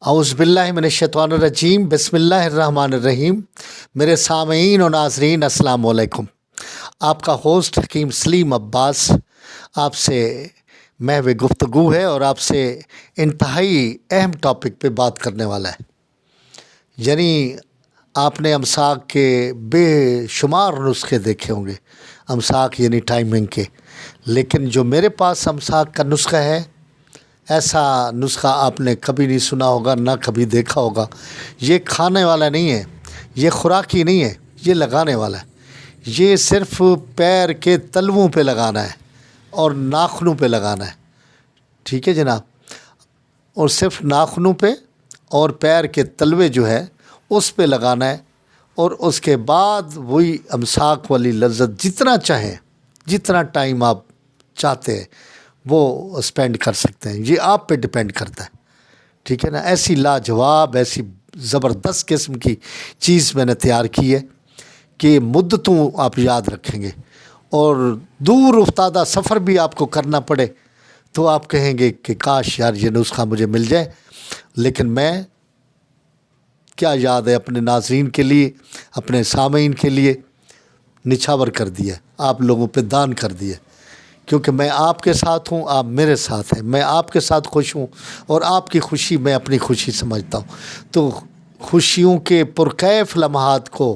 औज़ बिल्लाहि मिनश्शैतानिर्रजीम बिस्मिल्लाहिर्रहमानिर्रहीम। मेरे सामीन और नाज़रीन अस्सलाम वालेकुम। आपका होस्ट हकीम सलीम अब्बास आपसे महव गुफ्तगू है और आपसे इंतहाई अहम टॉपिक पे बात करने वाला है। यानी आपने अमसाक के बेशुमार नुस्खे देखे होंगे, अमसाक यानी टाइमिंग के, लेकिन जो मेरे पास अमसाक का नुस्खा है, ऐसा नुस्खा आपने कभी नहीं सुना होगा, ना कभी देखा होगा। ये खाने वाला नहीं है, ये खुराकी नहीं है, ये लगाने वाला है। ये सिर्फ पैर के तलवों पे लगाना है और नाखूनों पे लगाना है, ठीक है जनाब। और सिर्फ नाखूनों पे और पैर के तलवे जो है उस पे लगाना है, और उसके बाद वही अमसाक वाली लज्जत जितना चाहें, जितना टाइम आप चाहते हैं वो स्पेंड कर सकते हैं। ये आप पे डिपेंड करता है, ठीक है ना। ऐसी लाजवाब, ऐसी ज़बरदस्त किस्म की चीज़ मैंने तैयार की है कि मुद्दतों आप याद रखेंगे, और दूर उफ्तादा सफ़र भी आपको करना पड़े तो आप कहेंगे कि काश यार ये नुस्खा मुझे मिल जाए। लेकिन मैं क्या याद है अपने नाज़रीन के लिए, अपने सामीन के लिए निछावर कर दिया, आप लोगों पे दान कर दिया, क्योंकि मैं आपके साथ हूँ, आप मेरे साथ हैं। मैं आपके साथ खुश हूँ और आपकी खुशी मैं अपनी खुशी समझता हूँ। तो खुशियों के पुरकैफ लम्हात को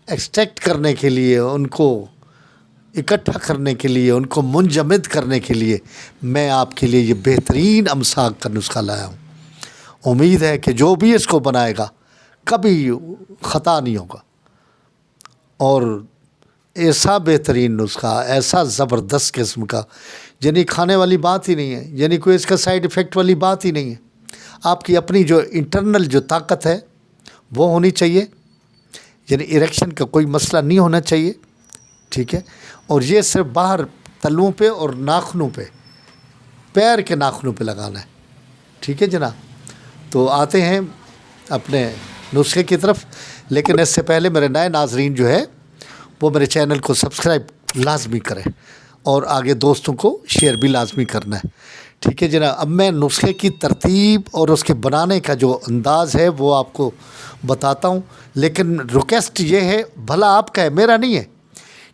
एक्सट्रैक्ट करने के लिए, उनको इकट्ठा करने के लिए, उनको मुंजमद करने के लिए मैं आपके लिए ये बेहतरीन अमसाक का नुस्खा लाया हूँ। उम्मीद है कि जो भी इसको बनाएगा कभी ख़ता नहीं होगा, और ऐसा बेहतरीन नुस्खा, ऐसा ज़बरदस्त किस्म का, यानी खाने वाली बात ही नहीं है, यानी कोई इसका साइड इफ़ेक्ट वाली बात ही नहीं है। आपकी अपनी जो इंटरनल जो ताकत है वो होनी चाहिए, यानी इरेक्शन का कोई मसला नहीं होना चाहिए, ठीक है। और ये सिर्फ बाहर तलवों पे और नाखूनों पे, पैर के नाखूनों पे लगाना है, ठीक है जनाब। तो आते हैं अपने नुस्खे की तरफ, लेकिन इससे पहले मेरे नए नाजरीन जो है वो मेरे चैनल को सब्सक्राइब लाजमी करें और आगे दोस्तों को शेयर भी लाजमी करना है, ठीक है जनाब। अब मैं नुस्खे की तरतीब और उसके बनाने का जो अंदाज़ है वो आपको बताता हूँ, लेकिन रिक्वेस्ट ये है, भला आपका है, मेरा नहीं है,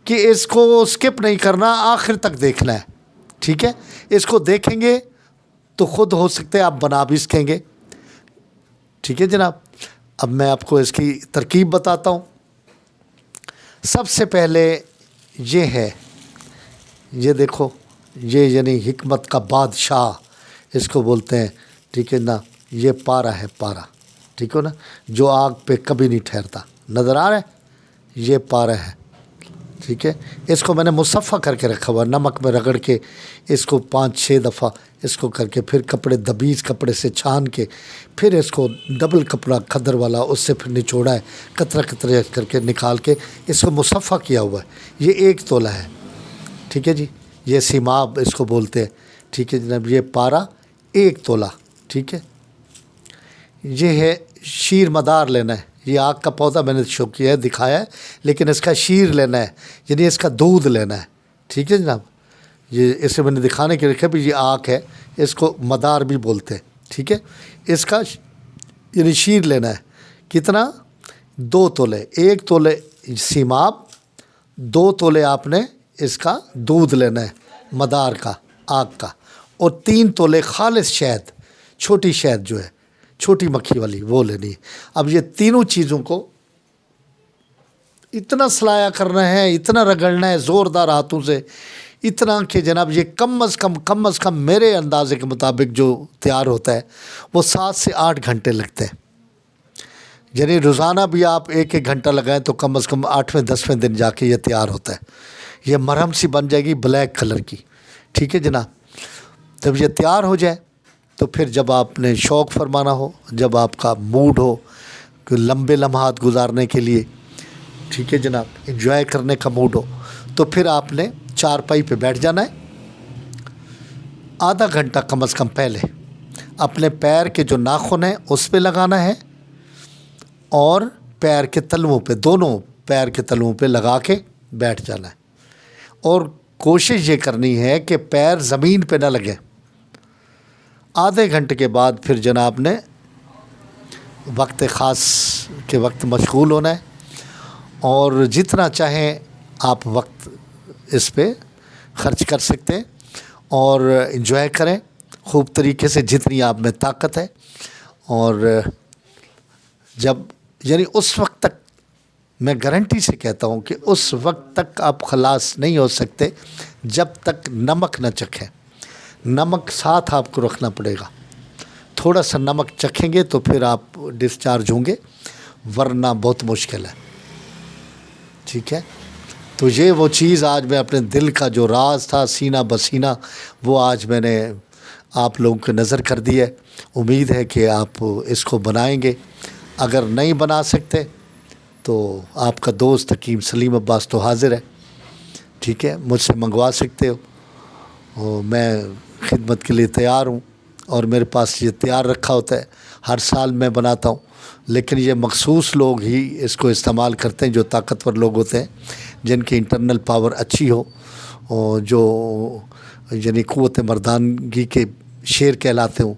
कि इसको स्किप नहीं करना, आखिर तक देखना है, ठीक है। इसको देखेंगे तो ख़ुद हो सकते हैं आप बना भी सकेंगे, ठीक है जनाब। अब मैं आपको इसकी तरकीब बताता हूँ। सबसे पहले ये है, ये देखो, ये यानी हिकमत का बादशाह इसको बोलते हैं, ठीक है ना। ये पारा है, पारा, ठीक हो ना, जो आग पे कभी नहीं ठहरता, नज़र आ रहा है, ये पारा है, ठीक है। इसको मैंने मुसफ़ा करके रखा हुआ, नमक में रगड़ के इसको 5-6 दफ़ा इसको करके, फिर कपड़े दबीज़ कपड़े से छान के, फिर इसको डबल कपड़ा खद्दर वाला उससे फिर निचोड़ा है, कतरा कतरे करके निकाल के इसको मुसफ़ा किया हुआ है। ये 1 तोला है, ठीक है जी। ये सीमाब इसको बोलते हैं, ठीक है जनाब। ये पारा 1 तोला, ठीक है। ये है शीर मदार लेना है, ये आग का पौधा मैंने शो किया है, दिखाया है, लेकिन इसका शीर लेना है, यानी इसका दूध लेना है, ठीक है जनाब। ये इसे मैंने दिखाने के लिए रखा भी, ये आग है, इसको मदार भी बोलते हैं, ठीक है। इसका यानी शीर लेना है, कितना, 2 तोले, 1 तोले सीमाब, 2 तोले आपने इसका दूध लेना है मदार का, आग का, और 3 तोले खालिस शहद, छोटी शहद जो है, छोटी मक्खी वाली, वो लेनी है। अब ये तीनों चीज़ों को इतना सलाया करना है, इतना रगड़ना है ज़ोरदार हाथों से, इतना कि जनाब ये कम अज़ कम मेरे अंदाज़े के मुताबिक जो तैयार होता है वो 7 से 8 घंटे लगते हैं। यानी रोज़ाना भी आप 1-1 घंटा लगाएं तो कम अज़ कम 8वें 10वें दिन जाके ये तैयार होता है। ये मरहम सी बन जाएगी ब्लैक कलर की, ठीक है जनाब। जब ये तैयार हो जाए तो फिर जब आपने शौक़ फरमाना हो, जब आपका मूड हो कि लंबे लम्हात गुजारने के लिए, ठीक है जनाब, एंजॉय करने का मूड हो, तो फिर आपने चारपाई पे बैठ जाना है। आधा घंटा कम अज़ कम पहले अपने पैर के जो नाखून हैं उस पे लगाना है, और पैर के तलवों पे, दोनों पैर के तलवों पे लगा के बैठ जाना है। और कोशिश ये करनी है कि पैर ज़मीन पे ना लगे, आधे घंटे के बाद फिर जनाब ने वक्त ख़ास के वक्त मशगूल होना है और जितना चाहें आप वक्त इस पे ख़र्च कर सकते हैं और इन्जॉय करें खूब तरीके से जितनी आप में ताकत है। और जब यानी उस वक्त तक, मैं गारंटी से कहता हूँ कि उस वक्त तक आप खलास नहीं हो सकते जब तक नमक न चखें। नमक साथ आपको रखना पड़ेगा, थोड़ा सा नमक चखेंगे तो फिर आप डिस्चार्ज होंगे, वरना बहुत मुश्किल है। ठीक है, तो ये वो चीज़ आज मैं अपने दिल का जो राज था सीना बसीना, वो आज मैंने आप लोगों को नज़र कर दी है। उम्मीद है कि आप इसको बनाएंगे। अगर नहीं बना सकते तो आपका दोस्त हकीम सलीम अब्बास तो हाज़िर है, ठीक है, मुझसे मंगवा सकते हो और मैं खिदमत के लिए तैयार हूँ। और मेरे पास ये तैयार रखा होता है, हर साल मैं बनाता हूँ, लेकिन ये मखसूस लोग ही इसको इस्तेमाल करते हैं, जो ताकतवर लोग होते हैं, जिनकी इंटरनल पावर अच्छी हो और जो यानी क़ुव्वत मर्दानगी के शेर कहलाते हो,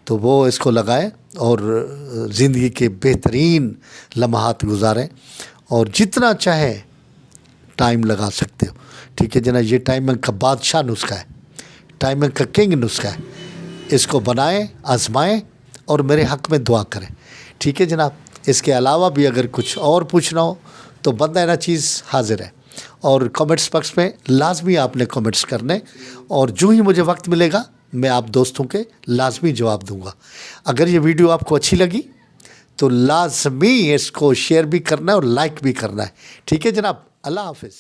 तो वो इसको लगाएं और ज़िंदगी के बेहतरीन लम्हात गुजारें और जितना चाहें टाइम लगा सकते हो। ठीक है जनाब, ये टाइमिंग का बादशाह नुस्खा है, टाइमिंग का किंग नुस्खा है। इसको बनाएं, आजमाएं और मेरे हक़ में दुआ करें। ठीक है जनाब, इसके अलावा भी अगर कुछ और पूछना हो तो बंदा ना चीज़ हाज़िर है और कमेंट्स बॉक्स में लाजमी आपने कमेंट्स करने, और जो ही मुझे वक्त मिलेगा मैं आप दोस्तों के लाजमी जवाब दूंगा। अगर ये वीडियो आपको अच्छी लगी तो लाजमी इसको शेयर भी करना है और लाइक भी करना है। ठीक है जनाब, अल्लाह हाफ़िज़।